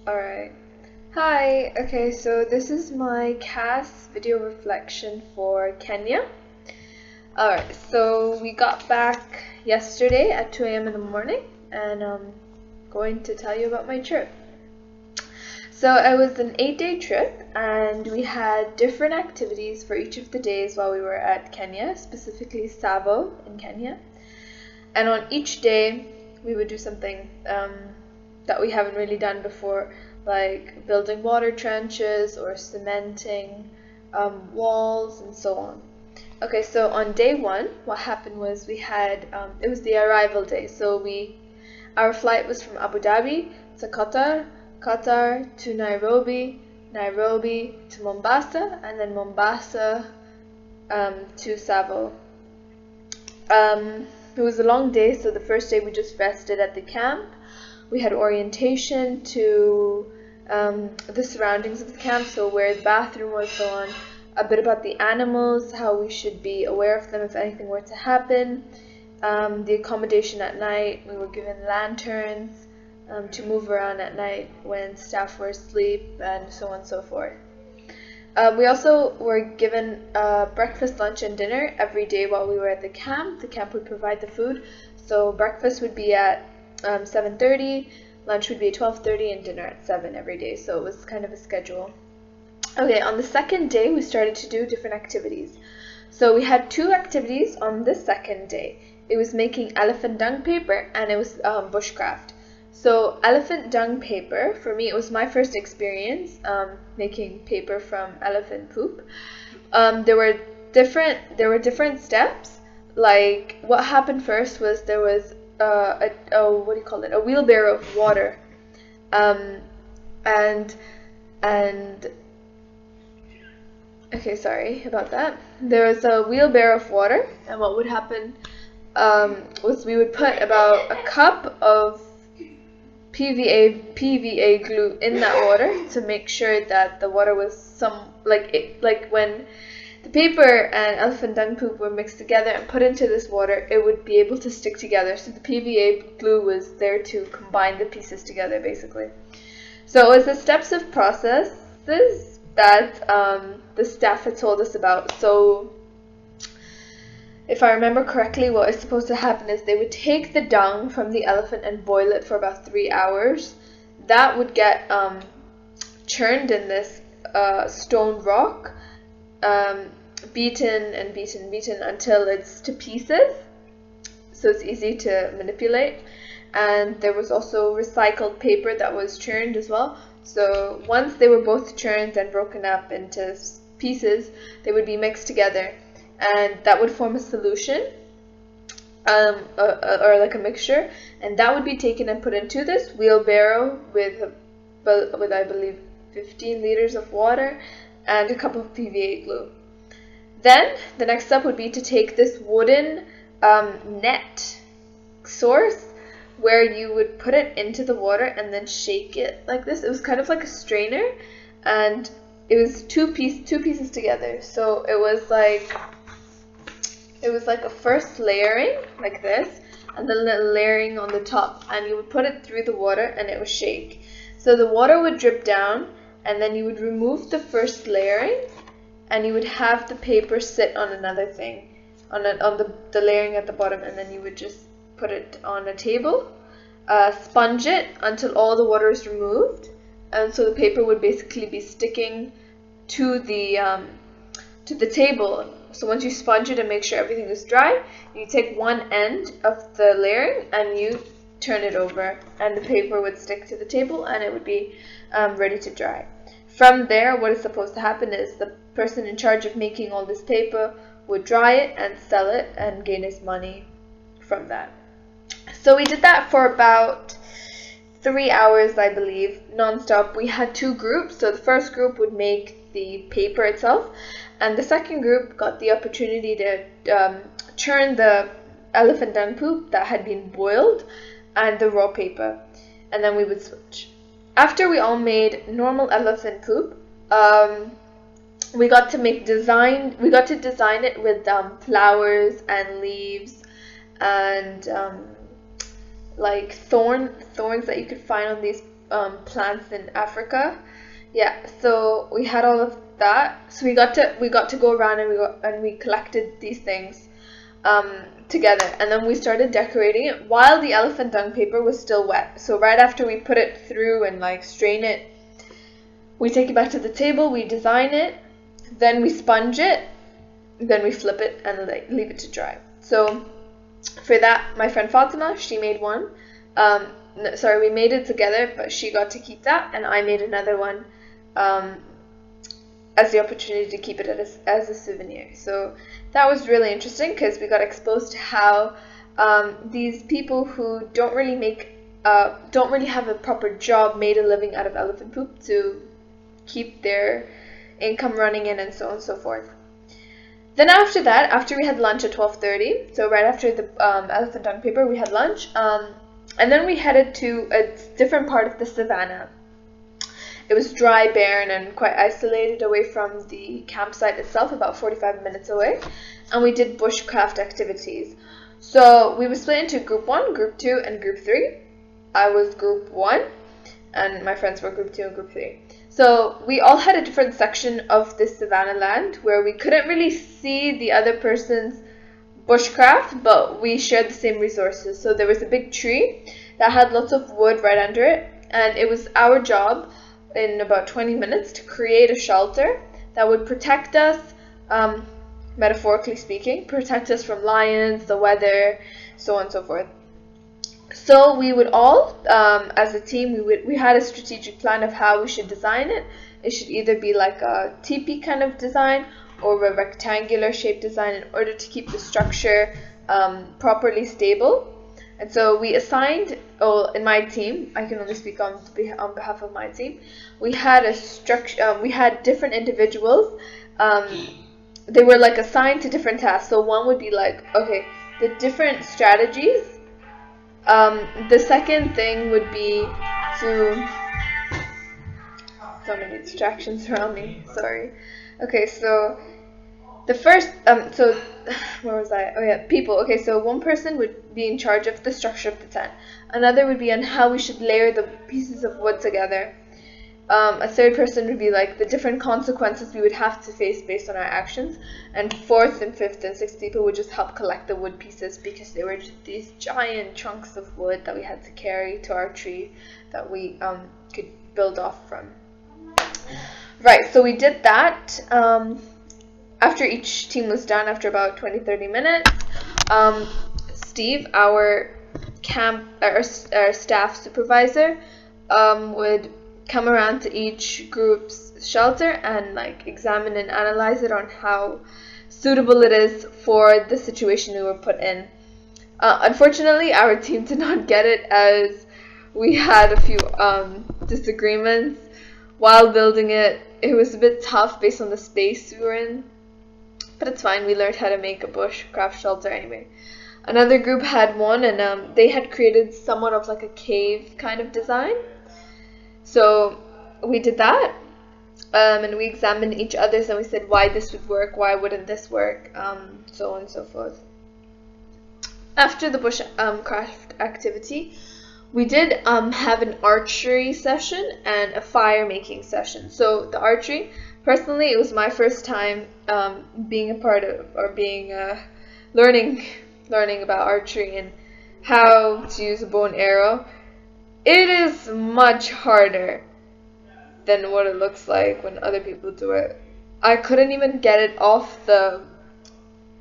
Alright. Hi, okay, so this is my cast video reflection for Kenya. Alright, so we got back yesterday at 2 a.m. in the morning, and I'm going to tell you about my trip. So it was an 8-day trip, and we had different activities for each of the days while we were at Kenya, specifically Tsavo in Kenya. And on each day, we would do something that we haven't really done before, like building water trenches or cementing walls and so on. Okay, so on day one, what happened was we had, it was the arrival day, so our flight was from Abu Dhabi to Qatar, Qatar to Nairobi, Nairobi to Mombasa, and then Mombasa to Tsavo. It was a long day, so the first day we just rested at the camp. We had orientation to the surroundings of the camp, so where the bathroom was, so on, a bit about the animals, how we should be aware of them if anything were to happen, the accommodation at night. We were given lanterns to move around at night when staff were asleep, and so on and so forth. We also were given breakfast, lunch, and dinner every day while we were at the camp. The camp would provide the food, so breakfast would be at 7:30, lunch would be at 12:30, and dinner at 7 every day, so it was kind of a schedule. Okay, on the second day we started to do different activities. So we had two activities on the second day. It was making elephant dung paper, and it was bushcraft. So elephant dung paper, for me, it was my first experience making paper from elephant poop. There were different steps. Like, what happened first was there was a wheelbarrow of water, okay, sorry about that. There was a wheelbarrow of water, and what would happen was we would put about a cup of PVA glue in that water to make sure that the water was like when the paper and elephant dung poop were mixed together and put into this water, it would be able to stick together. So the PVA glue was there to combine the pieces together, basically. So it was the steps of processes that the staff had told us about. So if I remember correctly, what is supposed to happen is they would take the dung from the elephant and boil it for about 3 hours. That would get churned in this stone rock, beaten until it's to pieces, so it's easy to manipulate. And there was also recycled paper that was churned as well. So once they were both churned and broken up into pieces, they would be mixed together, and that would form a solution, or like a mixture, and that would be taken and put into this wheelbarrow with I believe 15 liters of water and a cup of PVA glue. Then the next step would be to take this wooden net source, where you would put it into the water and then shake it like this. It was kind of like a strainer, and it was two pieces together. So it was like a first layering like this, and then a layering on the top, and you would put it through the water and it would shake. So the water would drip down, and then you would remove the first layering, and you would have the paper sit on another thing, on the layering at the bottom, and then you would just put it on a table, sponge it until all the water is removed, and so the paper would basically be sticking to the table. So once you sponge it and make sure everything is dry, you take one end of the layering and you turn it over, and the paper would stick to the table, and it would be ready to dry. From there, what is supposed to happen is the person in charge of making all this paper would dry it and sell it and gain his money from that. So we did that for about 3 hours, I believe, non-stop. We had two groups. So the first group would make the paper itself, and the second group got the opportunity to churn the elephant dung poop that had been boiled and the raw paper, and then we would switch. After we all made normal elephant poop, we got to design it with flowers and leaves and like thorns that you could find on these plants in Africa. Yeah, so we had all of that. So we got to go around and we collected these things together, and then we started decorating it while the elephant dung paper was still wet. So right after we put it through and like strain it, we take it back to the table, we design it, then we sponge it, then we flip it and like leave it to dry. So for that, my friend Fatima, she made one. No, we made it together, but she got to keep that, and I made another one as the opportunity to keep it as a souvenir. So that was really interesting because we got exposed to how these people who don't really have a proper job made a living out of elephant poop to keep their income running in, and so on and so forth. Then after that, after we had lunch at 12:30, so right after the elephant dung paper, we had lunch, and then we headed to a different part of the savannah. It was dry, barren, and quite isolated away from the campsite itself, about 45 minutes away, and we did bushcraft activities. So we were split into group 1, group 2, and group 3. I was group 1, and my friends were group 2 and group 3. So we all had a different section of this savannah land where we couldn't really see the other person's bushcraft, but we shared the same resources. So there was a big tree that had lots of wood right under it, and it was our job in about 20 minutes to create a shelter that would protect us, metaphorically speaking, protect us from lions, the weather, so on and so forth. So we would all, as a team, we had a strategic plan of how we should design it. It should either be like a teepee kind of design or a rectangular shaped design in order to keep the structure properly stable. And so we assigned, in my team, I can only speak on behalf of my team, we had a structure. We had different individuals. They were like assigned to different tasks. So one would be like, okay, the different strategies. The second thing would be to, so many distractions around me, sorry. Okay, so the first, so where was I? Oh yeah, people. Okay, so one person would be in charge of the structure of the tent. Another would be on how we should layer the pieces of wood together. A third person would be like the different consequences we would have to face based on our actions. And fourth and fifth and sixth people would just help collect the wood pieces because they were just these giant chunks of wood that we had to carry to our tree that we could build off from. Right, so we did that. After each team was done, after about 20-30 minutes, Steve, our staff supervisor, would come around to each group's shelter and like examine and analyze it on how suitable it is for the situation we were put in. Unfortunately, our team did not get it as we had a few disagreements while building it. It was a bit tough based on the space we were in, but it's fine. We learned how to make a bushcraft shelter anyway. Another group had one, and they had created somewhat of like a cave kind of design. So we did that, and we examined each other's, and we said why this would work, why wouldn't this work, so on and so forth. After the bushcraft activity, we did have an archery session and a fire making session. So the archery, personally, it was my first time being a part of, or being learning about archery and how to use a bow and arrow. It is much harder than what it looks like when other people do it. I couldn't even get it off the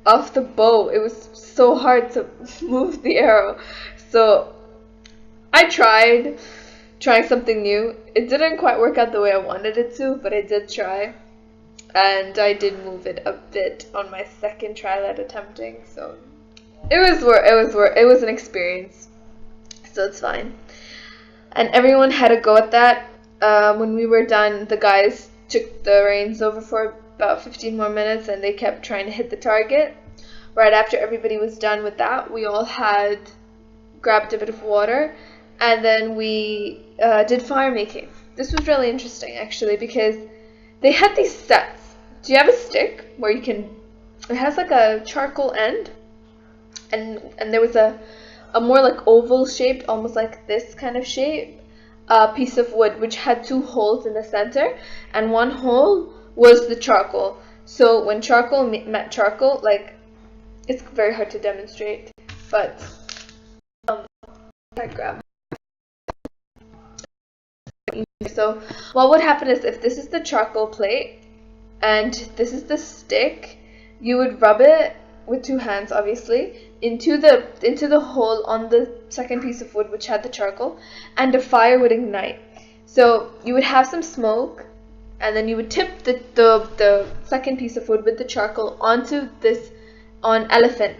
bow. It was so hard to move the arrow. So I tried trying something new. It didn't quite work out the way I wanted it to, but I did try. And I did move it a bit on my second try at attempting. So it was an experience. So it's fine. And everyone had a go at that. When we were done, the guys took the reins over for about 15 more minutes, and they kept trying to hit the target. Right after everybody was done with that, we all had grabbed a bit of water, and then we did fire making. This was really interesting, actually, because they had these sets. Do you have a stick where you can? It has like a charcoal end, and there was a more like oval shaped, almost like this kind of shape, piece of wood which had 2 holes in the center, and one hole was the charcoal. So when charcoal met charcoal, like, it's very hard to demonstrate, but I grab. So what would happen is, if this is the charcoal plate and this is the stick, you would rub it with 2 hands, obviously, into the hole on the second piece of wood which had the charcoal, and the fire would ignite. So you would have some smoke, and then you would tip the second piece of wood with the charcoal onto this on elephant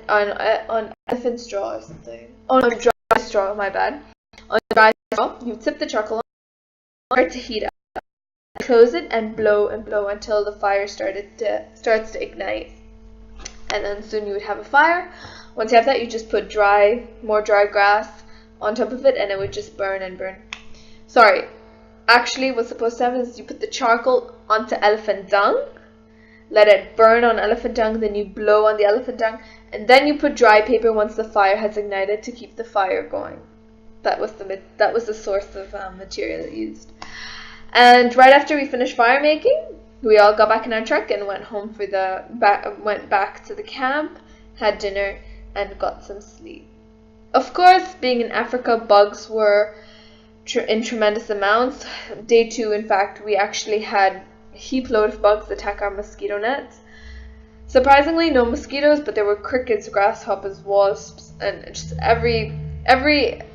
straw or something. Oh no, dry straw, my bad. On dry straw, you would tip the charcoal on to heat up. Close it and blow until the fire starts to ignite. And then soon you would have a fire. Once you have that, you just put more dry grass on top of it, and it would just burn and burn. Sorry, actually what's supposed to happen is you put the charcoal onto elephant dung, let it burn on elephant dung, then you blow on the elephant dung, and then you put dry paper once the fire has ignited to keep the fire going. That was the source of material used. And right after we finished fire making, we all got back in our truck and went back to the camp, had dinner, and got some sleep. Of course, being in Africa, bugs were in tremendous amounts. Day 2, in fact, we actually had a heap load of bugs attack our mosquito nets. Surprisingly, no mosquitoes, but there were crickets, grasshoppers, wasps, and just every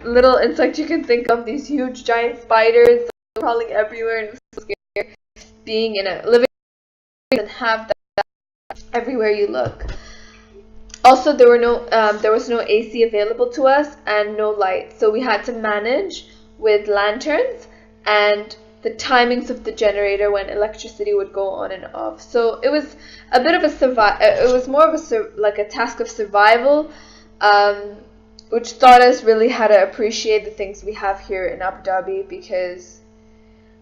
little insect you can think of. These huge giant spiders crawling everywhere, and it was so scary being in a living and have that everywhere you look. Also, there was no AC available to us and no light, so we had to manage with lanterns and the timings of the generator when electricity would go on and off. So it was a bit of it was more of a task of survival, which taught us really how to appreciate the things we have here in Abu Dhabi, because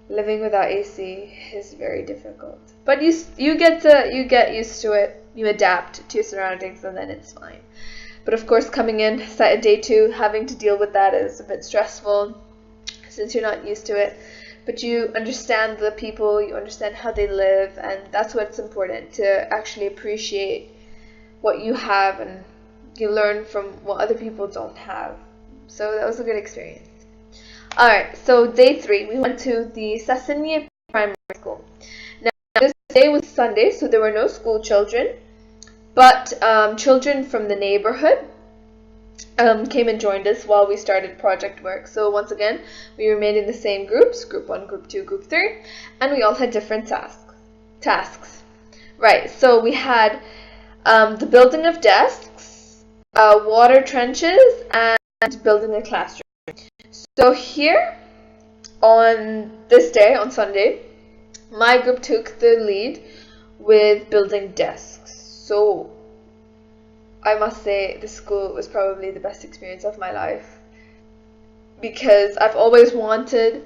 living without AC is very difficult. But you get used to it. You adapt to your surroundings, and then it's fine. But of course, coming in day 2, having to deal with that is a bit stressful, since you're not used to it. But you understand the people, you understand how they live, and that's what's important, to actually appreciate what you have, and you learn from what other people don't have. So that was a good experience. Alright, so day 3, we went to the Sasaniya Primary School. Now, this day was Sunday, so there were no school children, but children from the neighborhood came and joined us while we started project work. So once again, we remained in the same groups, group 1, group 2, group 3, and we all had different tasks. Right, so we had the building of desks, water trenches, and building a classroom. So here, on this day, on Sunday, my group took the lead with building desks. So I must say this school was probably the best experience of my life, because I've always wanted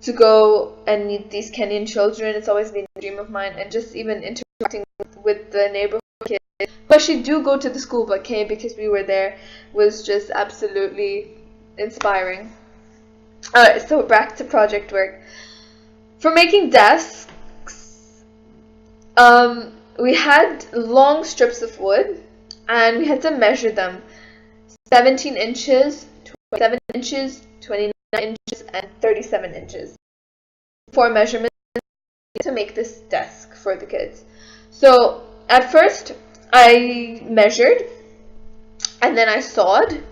to go and meet these Kenyan children. It's always been a dream of mine, and just even interacting with the neighborhood kids who actually do go to the school but came because we were there was just absolutely inspiring. Alright, so back to project work. For making desks, we had long strips of wood, and we had to measure them: 17 inches, 27 inches, 29 inches, and 37 inches. 4 measurements to make this desk for the kids. So at first I measured, and then I sawed.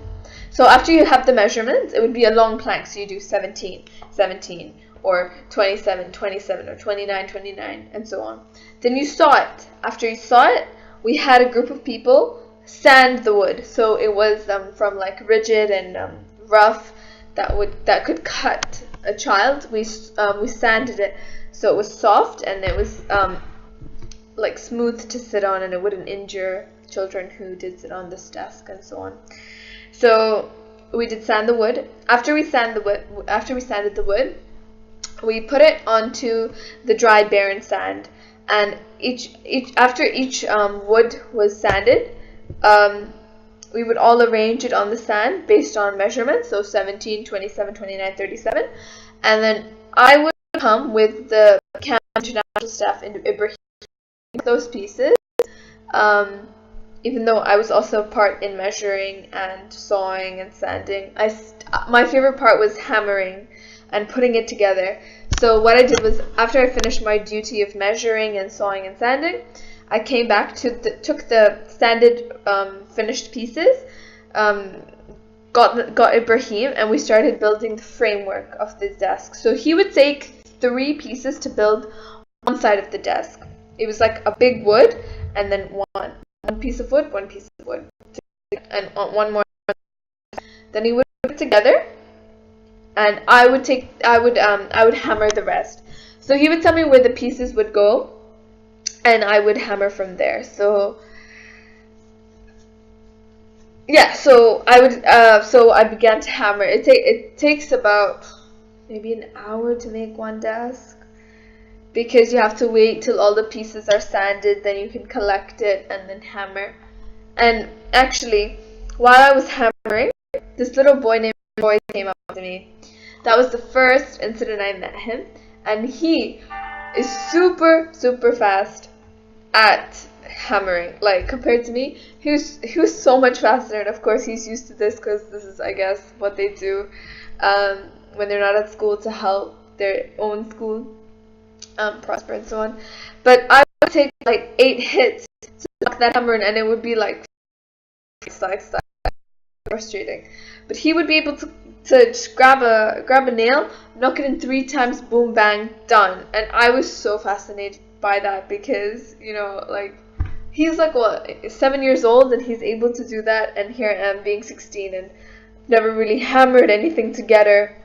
So after you have the measurements, it would be a long plank, so you do 17, 17, or 27, 27, or 29, 29, and so on. Then you saw it. After you saw it, we had a group of people sand the wood. So it was from like rigid and rough that could cut a child. We sanded it so it was soft, and it was like smooth to sit on, and it wouldn't injure children who did sit on this desk, and so on. So we did sand the wood. After we sanded the wood, we put it onto the dry barren sand, and after each wood was sanded, we would all arrange it on the sand based on measurements, so 17, 27, 29, 37, and then I would come with the Kenyan international staff in Ibrahim those pieces. Even though I was also part in measuring and sawing and sanding, my favorite part was hammering and putting it together. So what I did was, after I finished my duty of measuring and sawing and sanding, I came back took the sanded finished pieces, got Ibrahim, and we started building the framework of the desk. So he would take 3 pieces to build one side of the desk. It was like a big wood, and then one piece of wood, one piece of wood, and one more. Then he would put it together, and I would hammer the rest. So he would tell me where the pieces would go, and I would hammer from there. So yeah, so I began to hammer. It takes about maybe an hour to make one desk, because you have to wait till all the pieces are sanded, then you can collect it and then hammer. And actually, while I was hammering, this little boy named Roy came up to me. That was the first incident I met him, and he is super fast at hammering. Like, compared to me, he was so much faster, and of course he's used to this because this is, I guess, what they do when they're not at school to help their own school prosper and so on. But I would take like 8 hits to knock that hammer in, and it would be like frustrating. But he would be able to just grab a nail, knock it in 3 times, boom, bang, done. And I was so fascinated by that, because, you know, like, he's like, what, 7 years old, and he's able to do that, and here I am being 16 and never really hammered anything together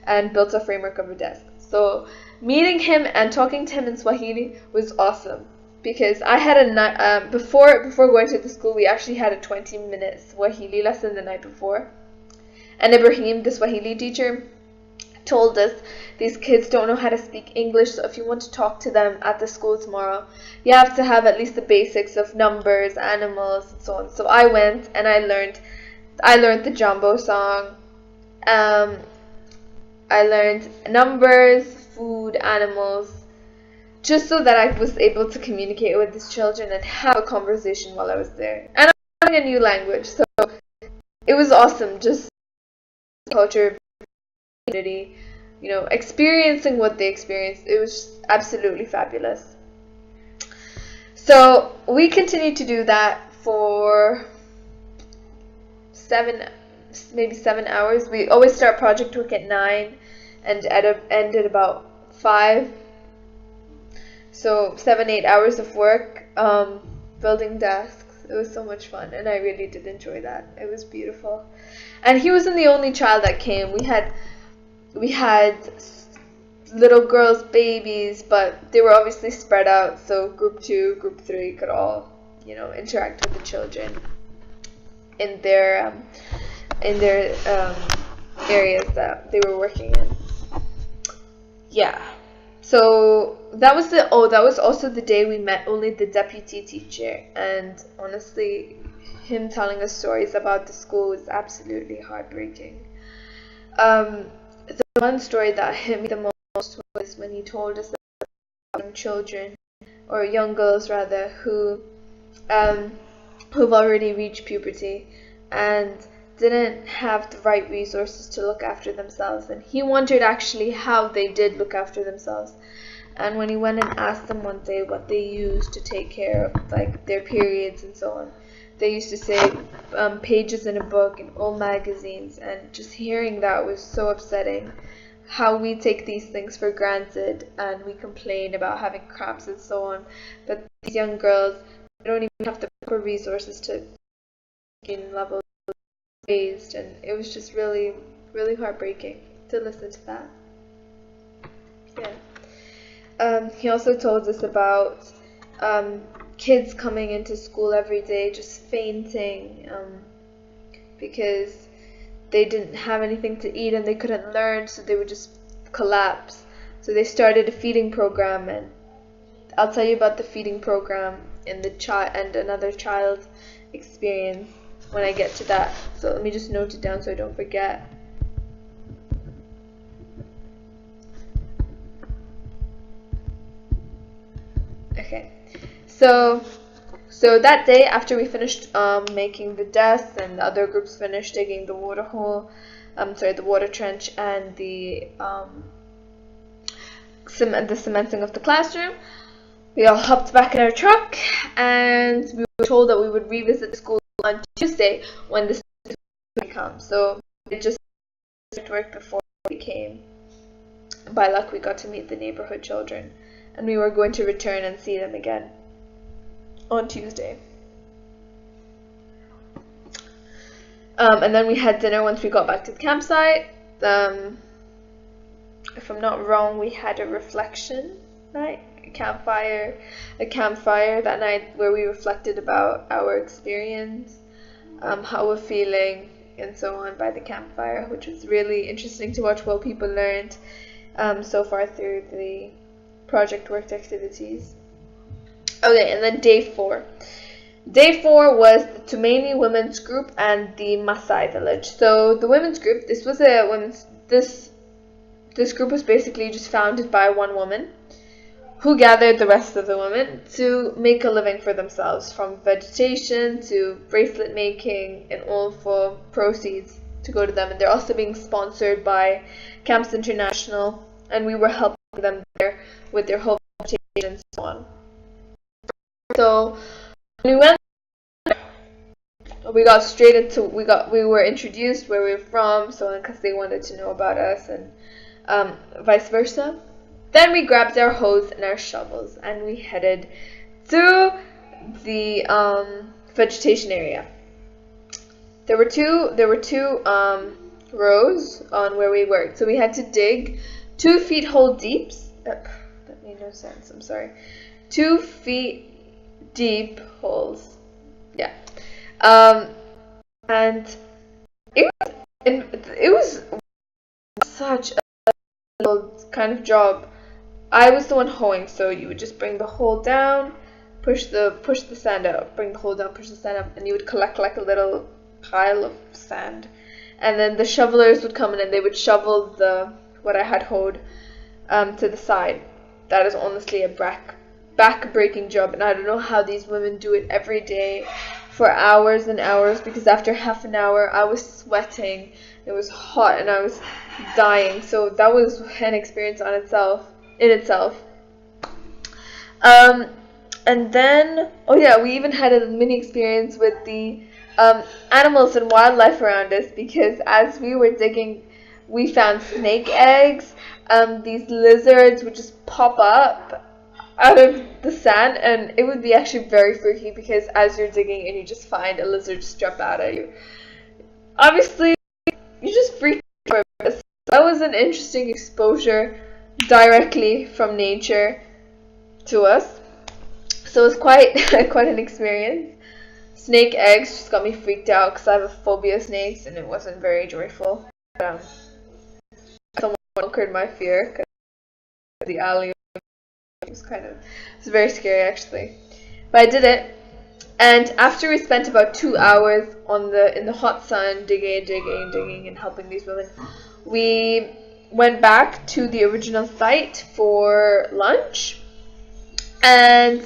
and built a framework of a desk. So meeting him and talking to him in Swahili was awesome, because I had before going to the school, we actually had a 20-minute Swahili lesson the night before. And Ibrahim, the Swahili teacher, told us these kids don't know how to speak English, so if you want to talk to them at the school tomorrow, you have to have at least the basics of numbers, animals, and so on. So I went and I learned the Jumbo song. I learned numbers, food, animals, just so that I was able to communicate with these children and have a conversation while I was there. And I'm learning a new language, so it was awesome. Just culture, community, you know, experiencing what they experienced. It was absolutely fabulous. So we continued to do that for maybe 7 hours. We always start project work at 9 and end at about 5. So 7-8 hours of work, building desks. It was so much fun, and I really did enjoy that. It was beautiful. And he wasn't the only child that came. We had little girls, babies, but they were obviously spread out, so group 2, group 3 could all, you know, interact with the children in their areas that they were working in. Yeah. So that was also the day we met only the deputy teacher, and honestly, him telling us stories about the school was absolutely heartbreaking. The one story that hit me the most was when he told us about young children, or young girls rather, who've already reached puberty and didn't have the right resources to look after themselves, and he wondered actually how they did look after themselves. And when he went and asked them one day what they used to take care of, like, their periods and so on, they used to say pages in a book and old magazines, and just hearing that was so upsetting. How we take these things for granted and we complain about having cramps and so on, but these young girls, they don't even have the proper resources to gain levels raised, and it was just really, really heartbreaking to listen to that. Yeah. He also told us about kids coming into school every day just fainting because they didn't have anything to eat and they couldn't learn, so they would just collapse. So they started a feeding program, and I'll tell you about the feeding program and another child experience when I get to that. So let me just note it down so I don't forget. Okay, so that day, after we finished making the desk, and the other groups finished digging the water hole, the water trench, and the cementing of the classroom, we all hopped back in our truck, and we were told that we would revisit the school on Tuesday when the students would come. So it just worked before we came. By luck, we got to meet the neighborhood children, and we were going to return and see them again on Tuesday. And then we had dinner once we got back to the campsite. If I'm not wrong, we had a reflection night, a campfire that night where we reflected about our experience, how we're feeling, and so on by the campfire, which was really interesting to watch what people learned so far through the project work activities. Okay, and then day 4. Day 4 was the Tumaini women's group and the Maasai village. So the women's group, this group was basically just founded by one woman who gathered the rest of the women to make a living for themselves, from vegetation to bracelet making, and all for proceeds to go to them. And they're also being sponsored by Camps International, and we were helping them there with their whole vegetation and so on. So when we went, we got straight into we were introduced where we were from, so because they wanted to know about us, and vice versa. Then we grabbed our hoes and our shovels, and we headed to the vegetation area. There were two rows on where we worked, so we had to dig 2 feet hole deeps. That made no sense. I'm sorry. 2 feet deep holes. Yeah. And it was such a kind of job. I was the one hoeing, so you would just bring the hole down, push the sand out, bring the hole down, push the sand up, and you would collect like a little pile of sand. And then the shovelers would come in and they would shovel what I had hoed to the side. That is honestly a back-breaking job, and I don't know how these women do it every day for hours and hours, because after half an hour I was sweating, it was hot, and I was dying. So that was an experience in itself. And then, we even had a mini experience with the animals and wildlife around us, because as we were digging, we found snake eggs. These lizards would just pop up out of the sand, and it would be actually very freaky, because as you're digging and you just find a lizard just jump out at you, obviously you just freak out. That was an interesting exposure directly from nature to us, so it was quite an experience. Snake eggs just got me freaked out because I have a phobia of snakes, and it wasn't very joyful. Someone conquered my fear because the alley. It was very scary actually, but I did it. And after we spent about 2 hours in the hot sun digging and helping these women, we went back to the original site for lunch, and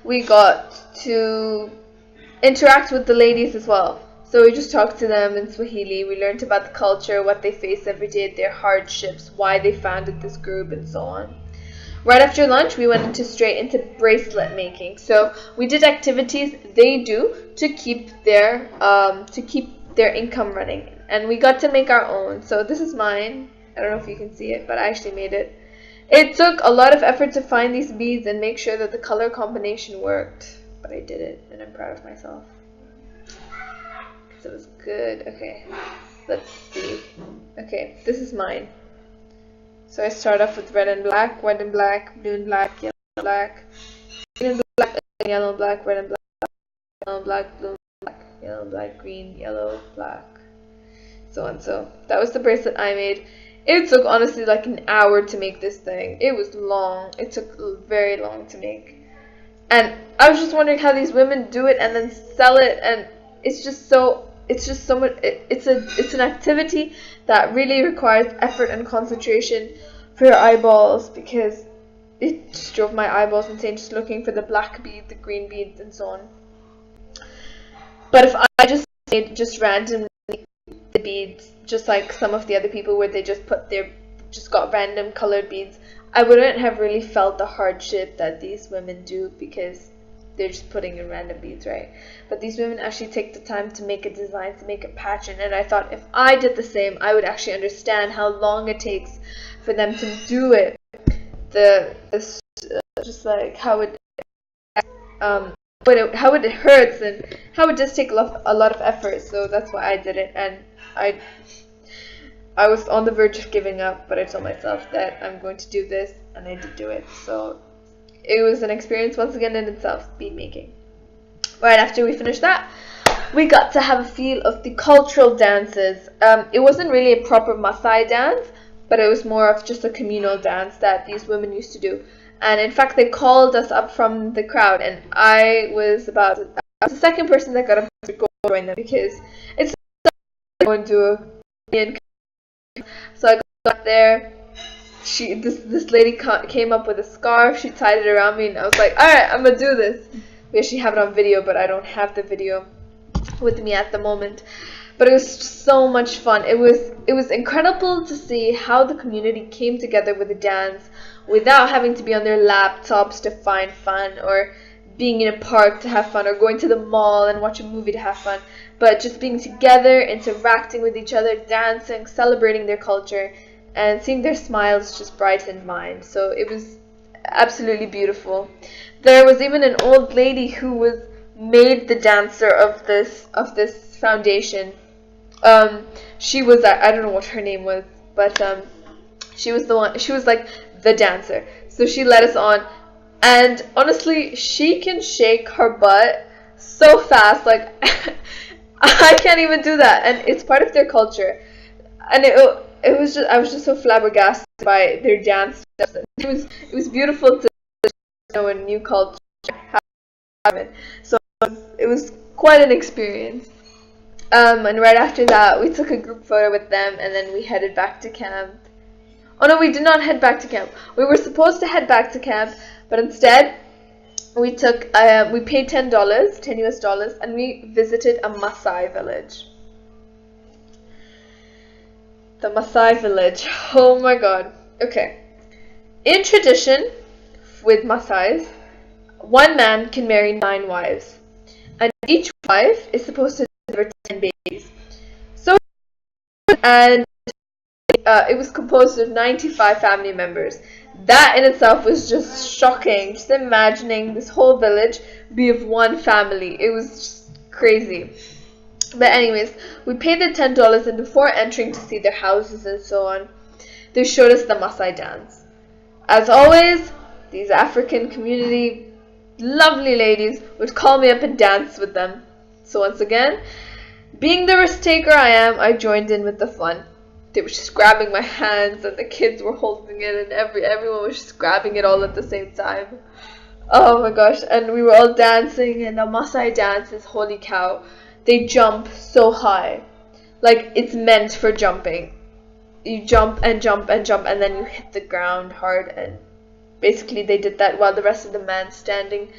we got to interact with the ladies as well. So we just talked to them in Swahili. We learned about the culture, what they face every day, their hardships, why they founded this group, and so on. Right after lunch, we went straight into bracelet making. So we did activities they do to keep their income running, and we got to make our own. So this is mine. I don't know if you can see it, but I actually made it. It took a lot of effort to find these beads and make sure that the color combination worked, but I did it, and I'm proud of myself. So it was good. Okay, let's see. Okay, this is mine. So I start off with red and black, white and black, blue and black, yellow and black, green and black, yellow and black, red and black, yellow and black, blue and black, yellow and black, green, yellow, black, so on. So that was the bracelet I made. It took honestly like an hour to make this thing. It was long. It took very long to make. And I was just wondering how these women do it and then sell it, and it's just so much. It's an activity that really requires effort and concentration for your eyeballs, because it just drove my eyeballs insane, just looking for the black beads, the green beads, and so on. But if I just made just randomly the beads, just like some of the other people where they just got random colored beads, I wouldn't have really felt the hardship that these women do, because they're just putting in random beads, right? But these women actually take the time to make a design, to make a pattern, and I thought if I did the same, I would actually understand how long it takes for them to do it. Just like how it hurts, and how it does take a lot of effort. So that's why I did it, and I was on the verge of giving up, but I told myself that I'm going to do this, and I did do it. So it was an experience once again in itself, bead making. Right after we finished that, we got to have a feel of the cultural dances. It wasn't really a proper Maasai dance, but it was more of just a communal dance that these women used to do. And in fact, they called us up from the crowd, and I was the second person that got up to go join them, because it's going to a. So I got there. This lady came up with a scarf. She tied it around me, and I was like, all right, I'm gonna do this. We actually have it on video, but I don't have the video with me at the moment. But it was so much fun. It was incredible to see how the community came together with a dance without having to be on their laptops to find fun, or being in a park to have fun, or going to the mall and watch a movie to have fun, but just being together, interacting with each other, dancing, celebrating their culture, and seeing their smiles just brightened mine. So it was absolutely beautiful. There was even an old lady who was made the dancer of this foundation. She was, I don't know what her name was, but she was like the dancer. So she led us on, and honestly, she can shake her butt so fast, like I can't even do that, and it's part of their culture. And it was just, I was just so flabbergasted by their dance steps. It was beautiful to know a new culture happen. So it was quite an experience. And right after that, we took a group photo with them, and then we headed back to camp. Oh no, we did not head back to camp. We were supposed to head back to camp, but instead we paid $10 US, and we visited a Maasai village. The Maasai village. Oh my god. Okay. In tradition, with Maasais, one man can marry 9 wives, and each wife is supposed to deliver 10 babies. So, and it was composed of 95 family members. That in itself was just shocking. Just imagining this whole village be of one family. It was just crazy. But anyways, we paid the $10, and before entering to see their houses and so on, they showed us the Maasai dance. As always, these African community lovely ladies would call me up and dance with them. So once again, being the risk taker I am, I joined in with the fun. They were just grabbing my hands, and the kids were holding it, and everyone was just grabbing it all at the same time. Oh my gosh, and we were all dancing, and the Maasai dance is, holy cow, they jump so high. Like, it's meant for jumping. You jump and jump and jump, and then you hit the ground hard, and basically they did that while the rest of the men standing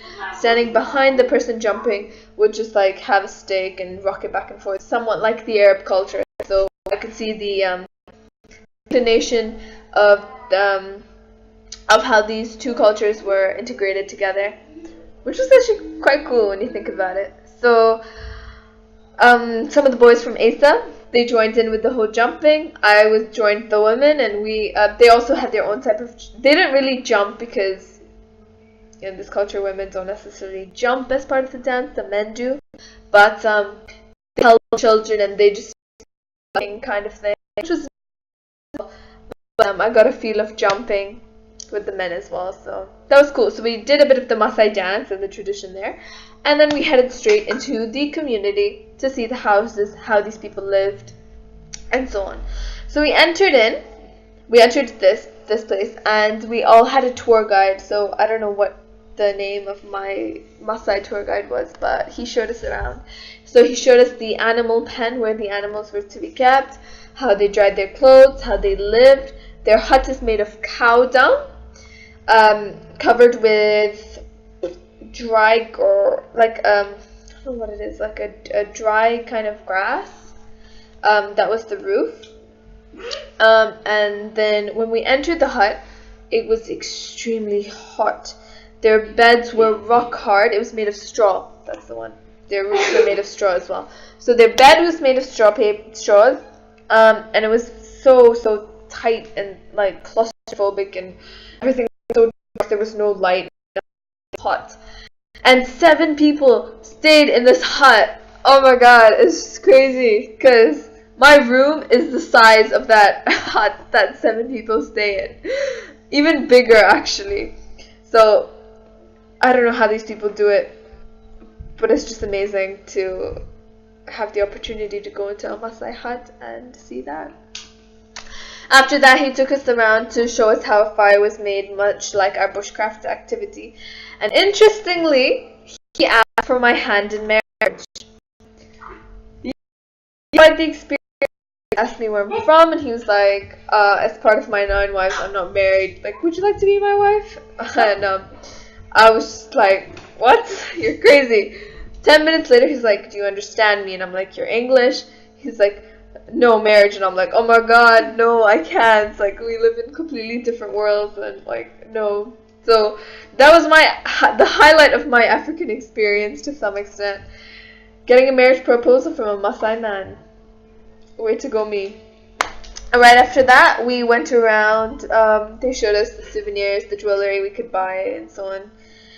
behind the person jumping would just like have a stick and rock it back and forth, somewhat like the Arab culture. So I could see the inclination of how these two cultures were integrated together, which was actually quite cool when you think about it. So some of the boys from ASA, they joined in with the whole jumping. I joined the women, and they also had their own type of. They didn't really jump because in this culture, women don't necessarily jump as part of the dance. The men do, but they held children, and they just kind of thing. Which was, but I got a feel of jumping with the men as well, so that was cool. So we did a bit of the Maasai dance and the tradition there, and then we headed straight into the community to see the houses, how these people lived, and so on. So we entered this place, and we all had a tour guide. So I don't know what the name of my Maasai tour guide was, but he showed us around. So he showed us the animal pen where the animals were to be kept, how they dried their clothes, how they lived. Their hut is made of cow dung. covered with dry or like I don't know what it is, like a dry kind of grass. That was the roof. And then when we entered the hut, it was extremely hot. Their beds were rock hard. It was made of straw. That's the one. Their roofs were made of straw as well. So their bed was made of straws, and it was so tight and like claustrophobic, and everything was so dark. There was no light. It was hot, and 7 people stayed in this hut. Oh my god, it's just crazy because my room is the size of that hut that 7 people stay in, even bigger actually. So I don't know how these people do it, but it's just amazing to have the opportunity to go into a Maasai hut and see that. After that, he took us around to show us how a fire was made, much like our bushcraft activity. And interestingly, he asked for my hand in marriage. He liked the experience. He asked me where I'm from, and he was like, as part of my 9 wives, I'm not married. Like, would you like to be my wife? And I was just like, what? You're crazy. 10 minutes later, he's like, do you understand me? And I'm like, you're English? He's like, no, marriage. And I'm like, oh my god, no, I can't. Like, we live in completely different worlds, and like, no. So that was the highlight of my African experience to some extent. Getting a marriage proposal from a Maasai man. Way to go, me. And right after that, we went around. They showed us the souvenirs, the jewelry we could buy, and so on.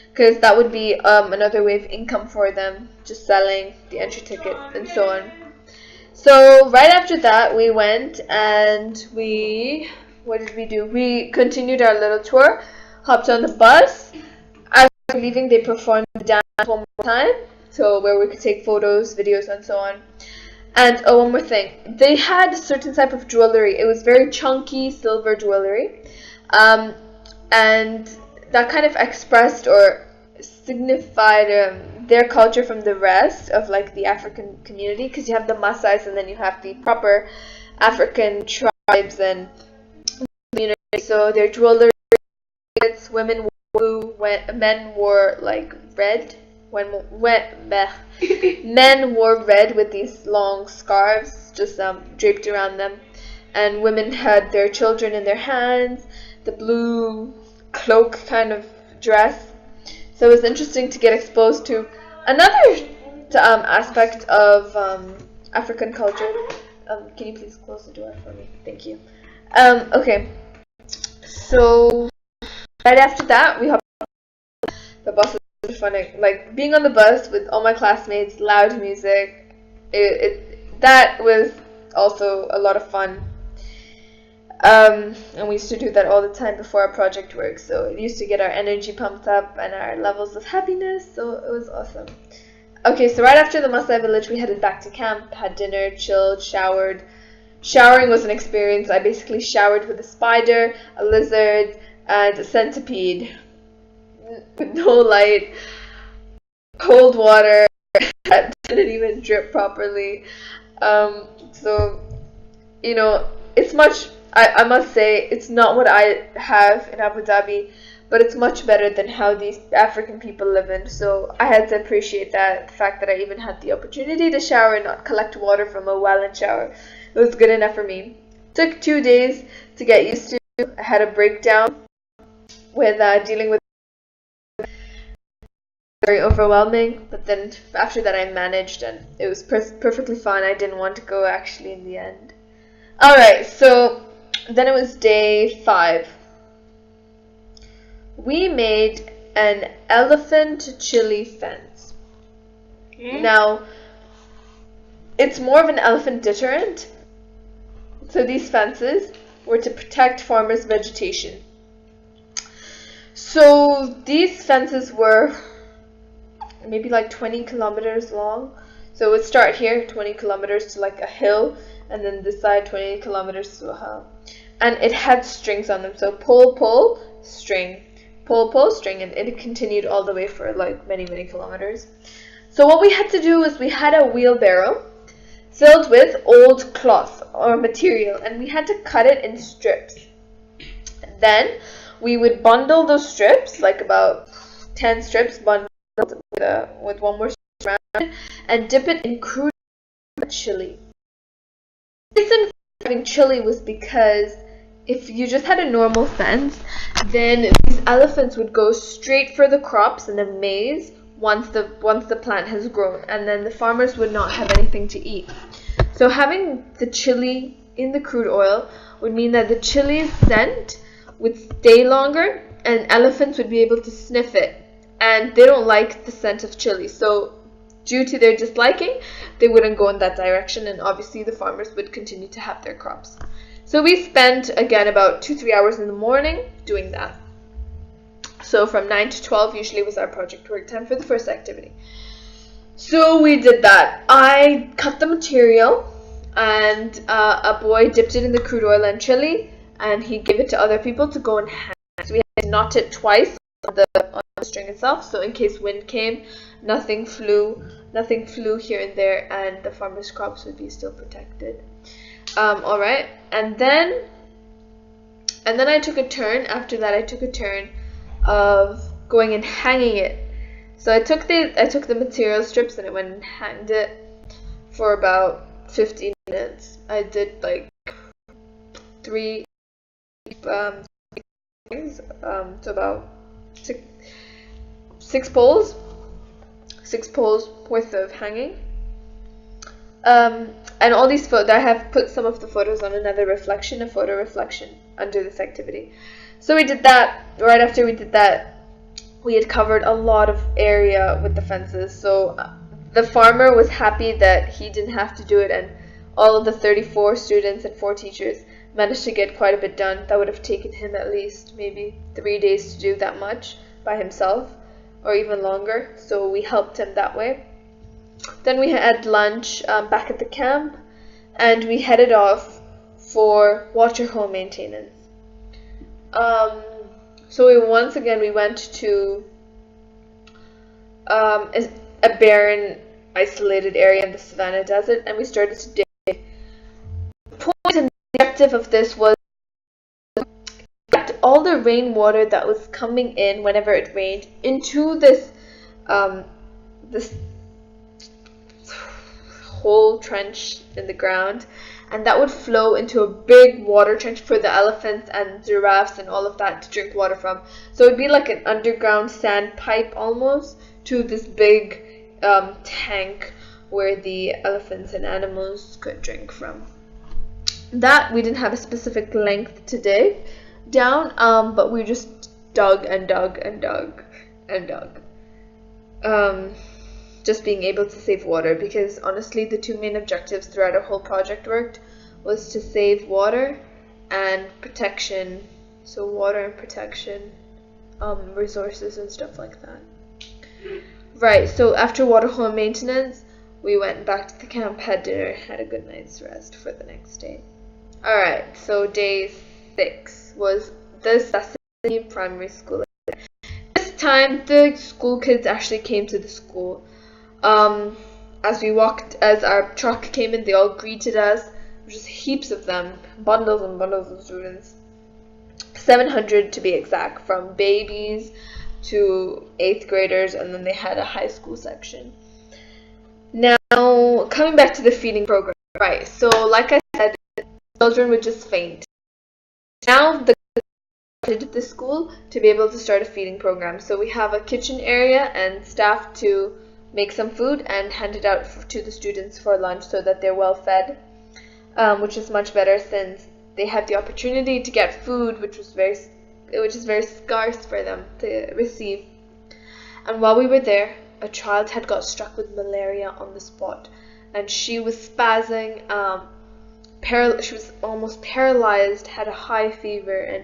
Because that would be another way of income for them, just selling the entry ticket and so on. So right after that, we went and what did we do? We continued our little tour, hopped on the bus. As we were leaving, they performed the dance one more time, so where we could take photos, videos, and so on. And one more thing, they had a certain type of jewelry. It was very chunky silver jewelry, and that kind of expressed or signified their culture from the rest of like the African community, because you have the Maasais and then you have the proper African tribes and communities. So their jewelry, women wore blue, men wore like red. Men wore red with these long scarves just draped around them, and women had their children in their hands, the blue cloak kind of dress. So it was interesting to get exposed to another aspect of African culture. Can you please close the door for me? Thank you. Okay. So right after that, we hopped on the bus. Was funny. Like being on the bus with all my classmates, loud music. That was also a lot of fun. And we used to do that all the time before our project work, so it used to get our energy pumped up and our levels of happiness, so it was awesome. Okay, so right after the Maasai village, we headed back to camp, had dinner, chilled, showered. Showering was an experience. I basically showered with a spider, a lizard, and a centipede. With no light, cold water that didn't even drip properly. So, you know, it's much... I must say, it's not what I have in Abu Dhabi, but it's much better than how these African people live in. So I had to appreciate that, the fact that I even had the opportunity to shower and not collect water from a well and shower. It was good enough for me. It took 2 days to get used to. I had a breakdown with dealing with very overwhelming, but then after that I managed, and it was perfectly fine. I didn't want to go actually in the end. Alright, so then it was day 5. We made an elephant chili fence. Now, it's more of an elephant deterrent. So these fences were to protect farmers' vegetation. So these fences were maybe like 20 kilometers long. So it would start here, 20 kilometers to like a hill, and then this side 20 kilometers to a hill. And it had strings on them, so pull, string, pull, string, and it continued all the way for like many kilometers. So what we had to do was we had a wheelbarrow filled with old cloth or material, and we had to cut it in strips. Then we would bundle those strips, like about 10 strips bundled with one more strip around it, and dip it in crude chili. The reason for having chili was because if you just had a normal fence, then these elephants would go straight for the crops and the maize once the plant has grown, and then the farmers would not have anything to eat. So having the chili in the crude oil would mean that the chili's scent would stay longer and elephants would be able to sniff it, and they don't like the scent of chili, so due to their disliking, they wouldn't go in that direction, and obviously the farmers would continue to have their crops. So we spent, again, about 2-3 hours in the morning doing that. So from 9 to 12 usually was our project work time for the first activity. So we did that. I cut the material, and a boy dipped it in the crude oil and chili, and he gave it to other people to go and hang. So we had to knot it twice on the string itself, so in case wind came, nothing flew here and there, and the farmers' crops would be still protected. Alright, and then I took a turn. After that, I took a turn of going and hanging it. So I took the material strips and I went and hanged it for about 15 minutes. I did like 3 things, so about 6 poles worth of hanging. And all these I have put some of the photos on another reflection, a photo reflection under this activity. So we did that. Right after we did that, we had covered a lot of area with the fences. So the farmer was happy that he didn't have to do it, and all of the 34 students and 4 teachers managed to get quite a bit done. That would have taken him at least maybe 3 days to do that much by himself, or even longer. So we helped him that way. Then we had lunch back at the camp, and we headed off for waterhole maintenance. So once again we went to a barren, isolated area in the Savannah Desert, and we started to dig. The point and the objective of this was to get all the rainwater that was coming in whenever it rained into this whole trench in the ground, and that would flow into a big water trench for the elephants and giraffes and all of that to drink water from. So it would be like an underground sand pipe almost to this big tank where the elephants and animals could drink from. That we didn't have a specific length to dig down, but we just dug and dug and dug and dug. Just being able to save water, because honestly the 2 main objectives throughout our whole project worked was to save water and protection. So water and protection, resources and stuff like that. Right, so after waterhole maintenance, we went back to the camp, had dinner, had a good night's rest for the next day. Alright, so day 6 was the Sesame Primary School. This time the school kids actually came to the school. As our truck came in, they all greeted us. Just heaps of them, bundles and bundles of students. 700 to be exact, from babies to 8th graders, and then they had a high school section. Now, coming back to the feeding program, right? So, like I said, children would just faint. Now, the school to be able to start a feeding program. So we have a kitchen area and staff to make some food and hand it out to the students for lunch so that they're well fed, which is much better since they have the opportunity to get food, which is very scarce for them to receive. And while we were there, a child had got struck with malaria on the spot, and she was spazzing, she was almost paralyzed, had a high fever, and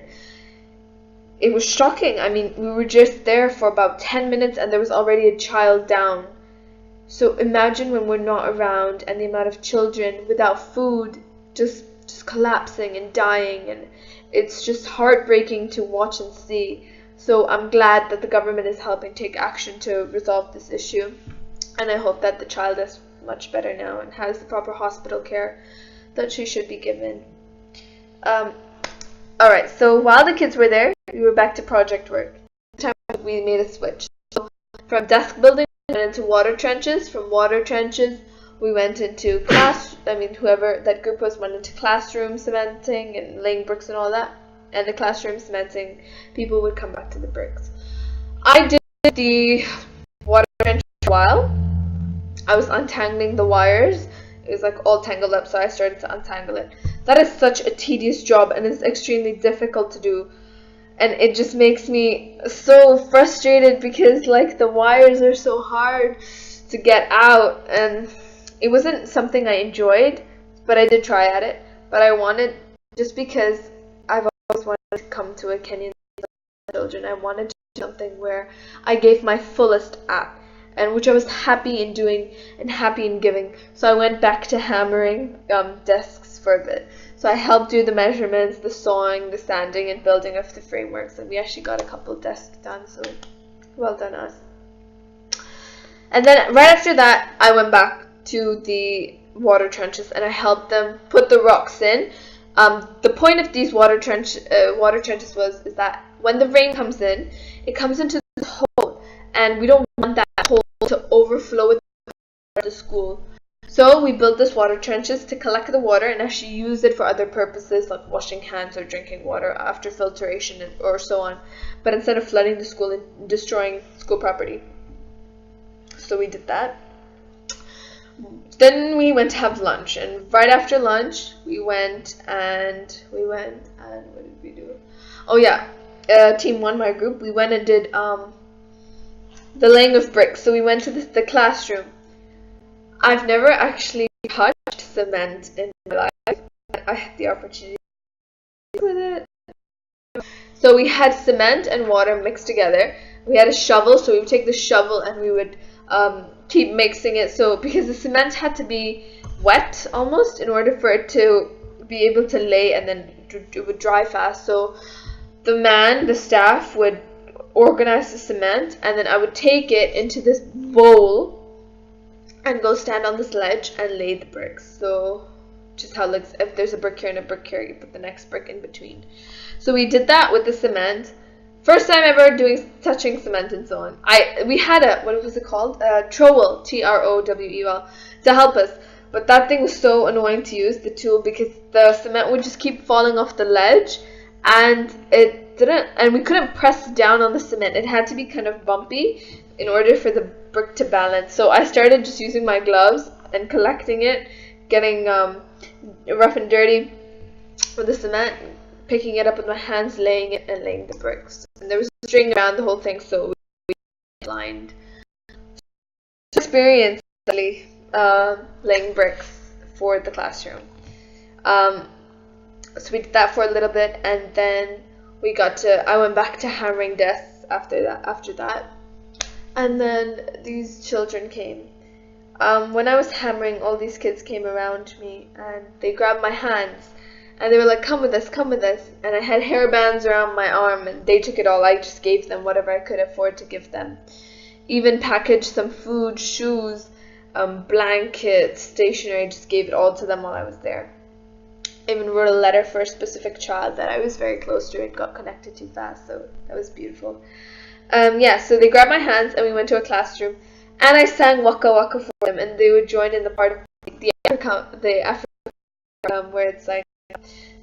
it was shocking. I mean, we were just there for about 10 minutes and there was already a child down. So imagine when we're not around and the amount of children without food just collapsing and dying, and it's just heartbreaking to watch and see. So I'm glad that the government is helping take action to resolve this issue, and I hope that the child is much better now and has the proper hospital care that she should be given. Alright, so while the kids were there, we were back to project work. This time we made a switch. So from desk building, we went into water trenches. From water trenches, we went into whoever that group was went into classroom cementing and laying bricks and all that. And the classroom cementing, people would come back to the bricks. I did the water trench for a while. I was untangling the wires. It was like all tangled up, so I started to untangle it. That is such a tedious job, and it's extremely difficult to do. And it just makes me so frustrated because like the wires are so hard to get out, and it wasn't something I enjoyed, but I did try at it. But I wanted, just because I've always wanted to come to a Kenyan children, I wanted to do something where I gave my fullest at, and which I was happy in doing and happy in giving. So I went back to hammering desks for a bit. So I helped do the measurements, the sawing, the sanding, and building of the frameworks, and we actually got a couple desks done, so well done us. And then right after that, I went back to the water trenches and I helped them put the rocks in. The point of these water trenches is that when the rain comes in, it comes into this hole, and we don't want that hole to overflow with the school. So we built this water trenches to collect the water and actually use it for other purposes like washing hands or drinking water after filtration or so on. But instead of flooding the school and destroying school property. So we did that. Then we went to have lunch, and right after lunch we went and what did we do? Oh yeah, team 1, my group, we went and did the laying of bricks. So we went to the classroom. I've never actually touched cement in my life. I had the opportunity with it. So we had cement and water mixed together. We had a shovel, so we would take the shovel and we would keep mixing it. So because the cement had to be wet almost in order for it to be able to lay, and then it would dry fast. So the staff would organize the cement, and then I would take it into this bowl and go stand on this ledge and lay the bricks. So just how, like, if there's a brick here and a brick here, you put the next brick in between. So we did that with the cement. First time ever touching cement and so on. We had what was it called? A trowel, Trowel, to help us. But that thing was so annoying to use, the tool, because the cement would just keep falling off the ledge, and we couldn't press down on the cement. It had to be kind of bumpy in order for the brick to balance. So I started just using my gloves and collecting it, getting rough and dirty with the cement, picking it up with my hands, laying it, and laying the bricks. And there was a string around the whole thing, so we lined. Experience really laying bricks for the classroom. So we did that for a little bit, and then I went back to hammering desks after that. And then these children came. When I was hammering, all these kids came around me and they grabbed my hands and they were like, come with us, come with us. And I had hair bands around my arm and they took it all. I just gave them whatever I could afford to give them. Even packaged some food, shoes, blankets, stationery, just gave it all to them while I was there. I even wrote a letter for a specific child that I was very close to. It got connected too fast, so that was beautiful. So they grabbed my hands and we went to a classroom, and I sang Waka Waka for them, and they would join in the part of the African where it's like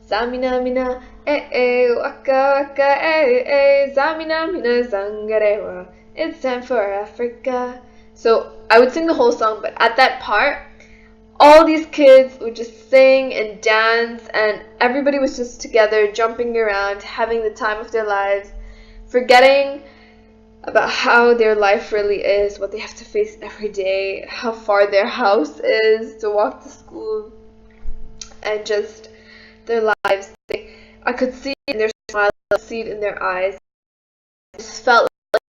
Zamina mina waka waka Zamina mina zangarewa. It's time for Africa. So I would sing the whole song, but at that part, all these kids would just sing and dance, and everybody was just together, jumping around, having the time of their lives, forgetting about how their life really is, what they have to face every day, how far their house is to walk to school, and just their lives. I could see it in their smiles, I could see it in their eyes. I just felt like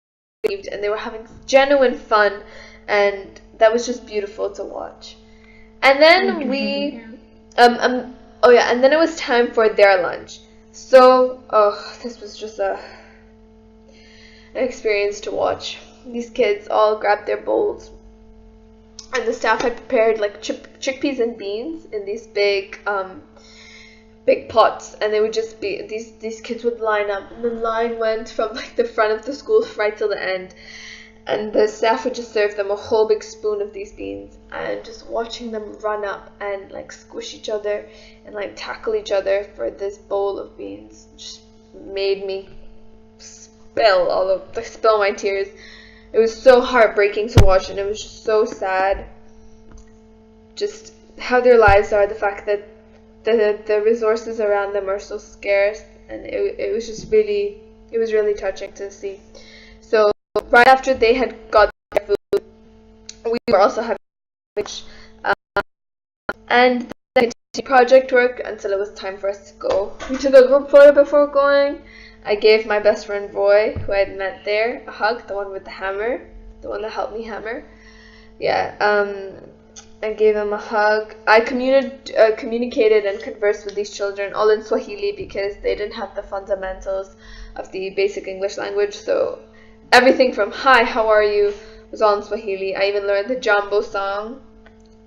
they were relieved, and they were having genuine fun, and that was just beautiful to watch. And then and then it was time for their lunch. So, this was just an experience to watch. These kids all grabbed their bowls, and the staff had prepared like chickpeas and beans in these big big pots, and they would just be these kids would line up, and the line went from like the front of the school right till the end, and the staff would just serve them a whole big spoon of these beans, and just watching them run up and like squish each other and like tackle each other for this bowl of beans just made me spill my tears. It was so heartbreaking to watch, and it was just so sad just how their lives are, the fact that the resources around them are so scarce, and it was just really, it was really touching to see. So right after they had got their food, we were also having lunch, and then continued project work until it was time for us to go. We took a group photo before going. I gave my best friend Roy, who I had met there, a hug, the one with the hammer, the one that helped me hammer. Yeah, I gave him a hug. I communicated and conversed with these children all in Swahili because they didn't have the fundamentals of the basic English language. So everything from hi, how are you was all in Swahili. I even learned the Jambo song,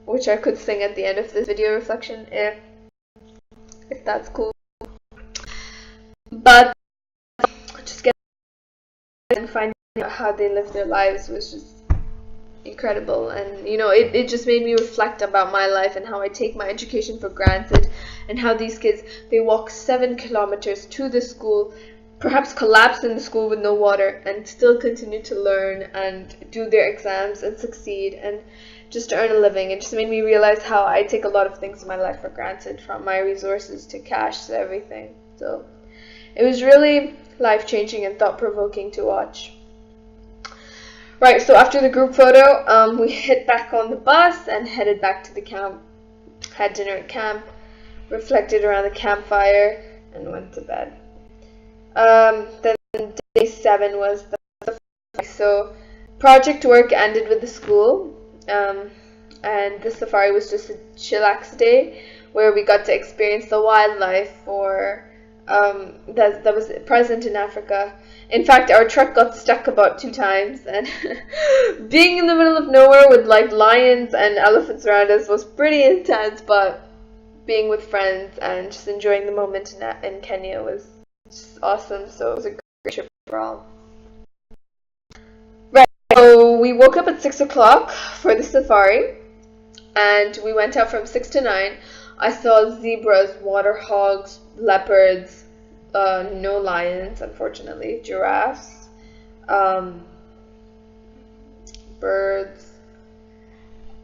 which I could sing at the end of this video reflection if that's cool. But just getting and finding out how they live their lives was just incredible, and you know, it just made me reflect about my life and how I take my education for granted, and how these kids, they walk 7 kilometers to the school, perhaps collapse in the school with no water, and still continue to learn and do their exams and succeed and just earn a living. It just made me realize how I take a lot of things in my life for granted, from my resources to cash to everything. So it was really life-changing and thought-provoking to watch. Right, so after the group photo, we hit back on the bus and headed back to the camp. Had dinner at camp, reflected around the campfire, and went to bed. Then day 7 was the safari. So project work ended with the school, and the safari was just a chillax day where we got to experience the wildlife that was present in Africa. In fact, our truck got stuck about 2 times, and being in the middle of nowhere with like lions and elephants around us was pretty intense, but being with friends and just enjoying the moment in Kenya was just awesome. So it was a great trip overall. Right, so we woke up at 6 o'clock for the safari, and we went out from 6 to 9. I saw zebras, water hogs, leopards, no lions, unfortunately, giraffes, birds,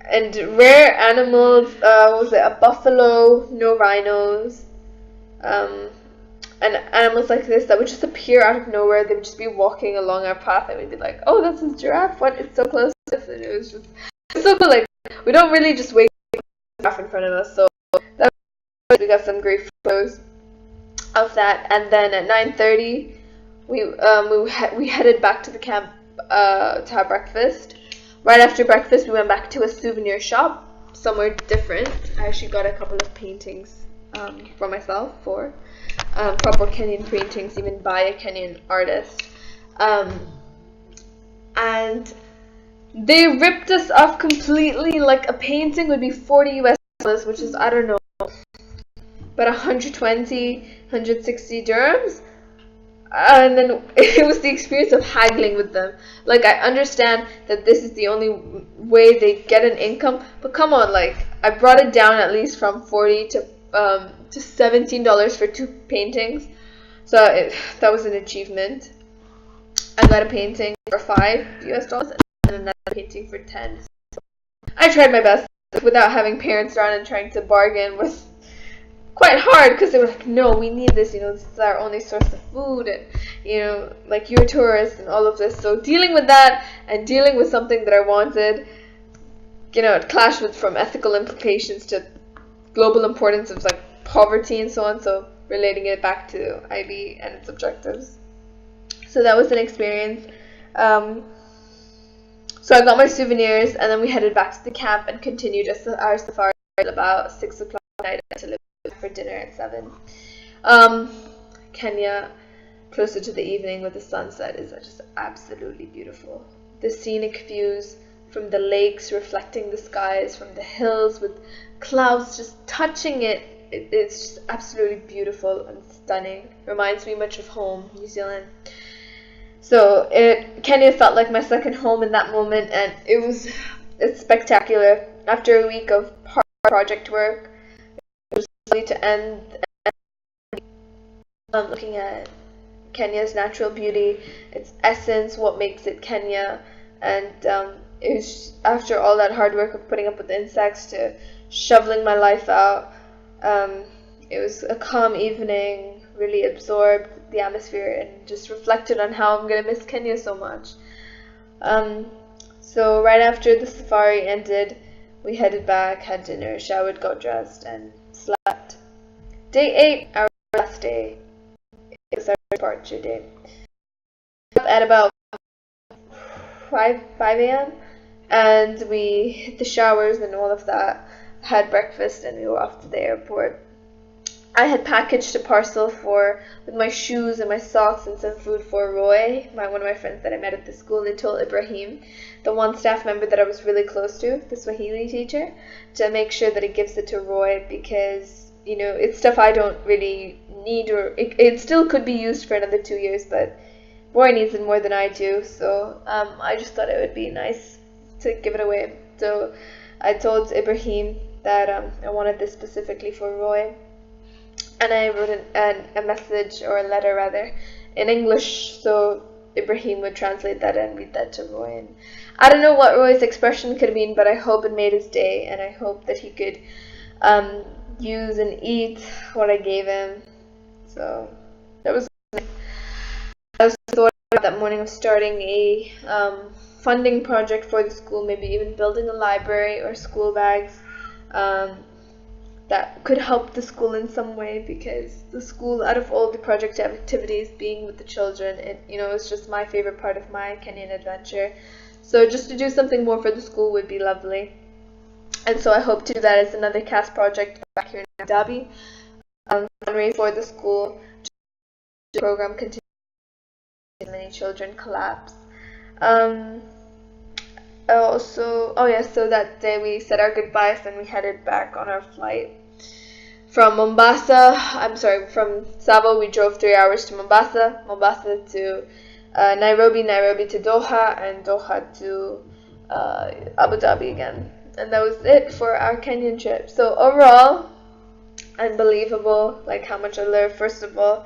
and rare animals. Was it a buffalo? No rhinos, and animals like this that would just appear out of nowhere. They would just be walking along our path, and we'd be like, "Oh, that's a giraffe! What? It's so close!" And it was so cool. Like, we don't really just wait for a giraffe in front of us, so we got some great photos of that. And then at 9:30 we headed back to the camp to have breakfast. Right after breakfast we went back to a souvenir shop somewhere different. I actually got a couple of paintings for myself, for proper Kenyan paintings, even by a Kenyan artist, and they ripped us off completely. Like, a painting would be $40 US, which is, I don't know, but 120, 160 dirhams. And then it was the experience of haggling with them. Like, I understand that this is the only way they get an income, but come on, like, I brought it down at least from $40 to $17 for 2 paintings. So that was an achievement. I got a painting for $5 US and another painting for 10. I tried my best without having parents around and trying to bargain. Was quite hard because they were like, no, we need this, this is our only source of food, and like, you're tourists and all of this. So dealing with that and dealing with something that I wanted, it clashed with, from ethical implications to global importance of like poverty and so on, so relating it back to IB and its objectives. So that was an experience. So I got my souvenirs, and then we headed back to the camp and continued our safari until about 6 o'clock at night, until it was for dinner at 7. Kenya, closer to the evening with the sunset, is just absolutely beautiful. The scenic views from the lakes reflecting the skies, from the hills with clouds just touching it It's just absolutely beautiful and stunning. Reminds me much of home, New Zealand. So Kenya felt like my second home in that moment, and it's spectacular. After a week of hard project work, it was lovely to end looking at Kenya's natural beauty, its essence, what makes it Kenya, and it was after all that hard work of putting up with the insects to shoveling my life out. It was a calm evening, really absorbed the atmosphere and just reflected on how I'm gonna miss Kenya so much. So right after the safari ended, we headed back, had dinner, showered, got dressed, and slept. Day 8, our last day. It was our departure day. Up at about 5 a.m. and we hit the showers and all of that, had breakfast, and we were off to the airport. I had packaged a parcel with my shoes and my socks and some food for Roy, one of my friends that I met at the school. They told Ibrahim, the one staff member that I was really close to, the Swahili teacher, to make sure that he gives it to Roy because, it's stuff I don't really need, or it still could be used for another 2 years, but Roy needs it more than I do, so I just thought it would be nice to give it away. So I told Ibrahim that I wanted this specifically for Roy. And I wrote a message, or a letter rather, in English, so Ibrahim would translate that and read that to Roy. And I don't know what Roy's expression could mean, but I hope it made his day, and I hope that he could use and eat what I gave him. So that was nice. I was thought about that morning of starting a funding project for the school, maybe even building a library or school bags. That could help the school in some way, because the school, out of all the project activities, being with the children, it's just my favorite part of my Kenyan adventure. So just to do something more for the school would be lovely. And so I hope to do that as another CAS project back here in Abu Dhabi. Fundraise for the school. The program continues. Many children collapse. So that day we said our goodbyes and we headed back on our flight. From Tsavo we drove 3 hours to Mombasa to Nairobi to Doha, and Doha to Abu Dhabi again. And that was it for our Kenyan trip. So overall, unbelievable, like how much I learned. First of all,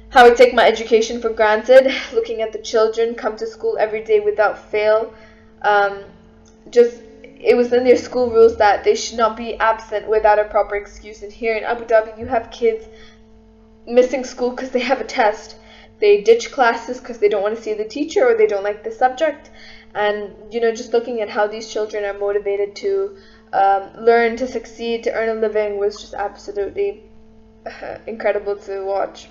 how I take my education for granted, looking at the children come to school every day without fail. It was in their school rules that they should not be absent without a proper excuse. And here in Abu Dhabi, you have kids missing school because they have a test. They ditch classes because they don't want to see the teacher or they don't like the subject. And, just looking at how these children are motivated to learn, to succeed, to earn a living was just absolutely incredible to watch.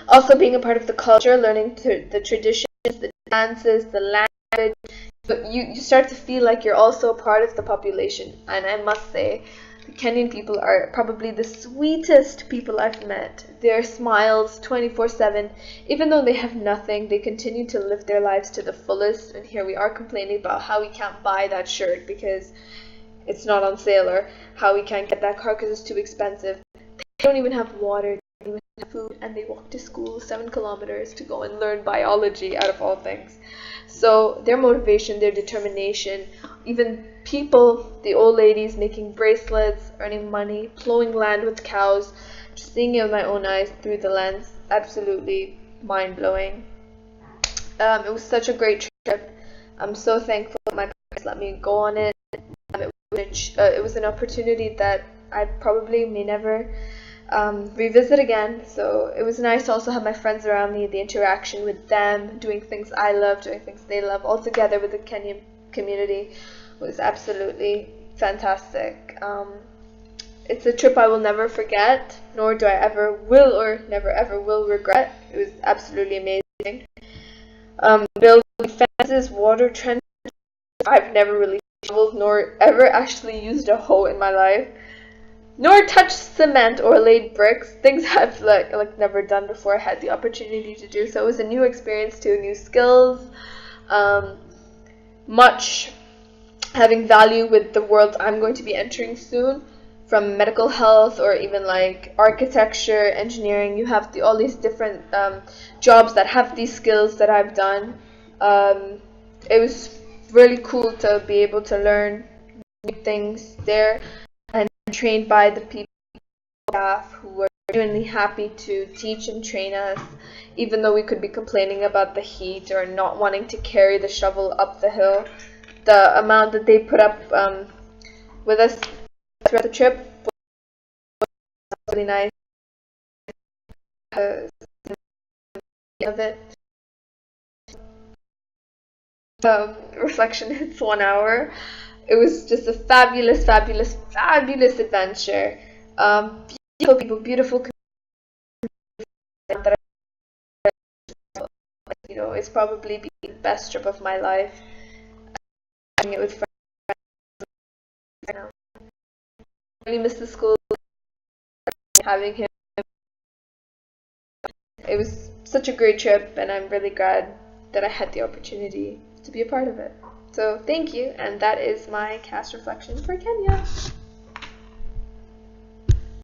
Also being a part of the culture, learning the traditions, the dances, the language, you start to feel like you're also a part of the population. And I must say, the Kenyan people are probably the sweetest people I've met. Their smiles 24/7, even though they have nothing, they continue to live their lives to the fullest. And here we are complaining about how we can't buy that shirt because it's not on sale, or how we can't get that car because it's too expensive. They don't even have water, they don't even have food, and they walk to school 7 kilometers to go and learn biology, out of all things. So their motivation, their determination, even people, the old ladies making bracelets, earning money, plowing land with cows, just seeing it with my own eyes through the lens, absolutely mind-blowing. It was such a great trip. I'm so thankful that my parents let me go on it. It was an opportunity that I probably may never revisit again. So it was nice to also have my friends around me, the interaction with them, doing things I love, doing things they love, all together with the Kenyan community was absolutely fantastic. It's a trip I will never forget, nor do I ever will or never ever will regret. It was absolutely amazing. Building fences, water trenches, I've never really shoveled nor ever actually used a hoe in my life, nor touched cement or laid bricks, things I've like never done before. I had the opportunity to do so. It was a new experience too, new skills, much having value with the world I'm going to be entering soon. from medical health or even like architecture, engineering. You have all these different jobs that have these skills that I've done. It was really cool to be able to learn new things there and trained by the people staff who were genuinely happy to teach and train us, even though we could be complaining about the heat or not wanting to carry the shovel up the hill. The amount that they put up with us throughout the trip was really nice. Of it. Reflection, it's 1 hour. It was just a fabulous, fabulous, fabulous adventure. Beautiful people, beautiful community. You know, it's probably the best trip of my life. Having it with friends. I really miss the school. Having him. It was such a great trip, and I'm really glad that I had the opportunity to be a part of it. So thank you, and that is my cast reflection for Kenya.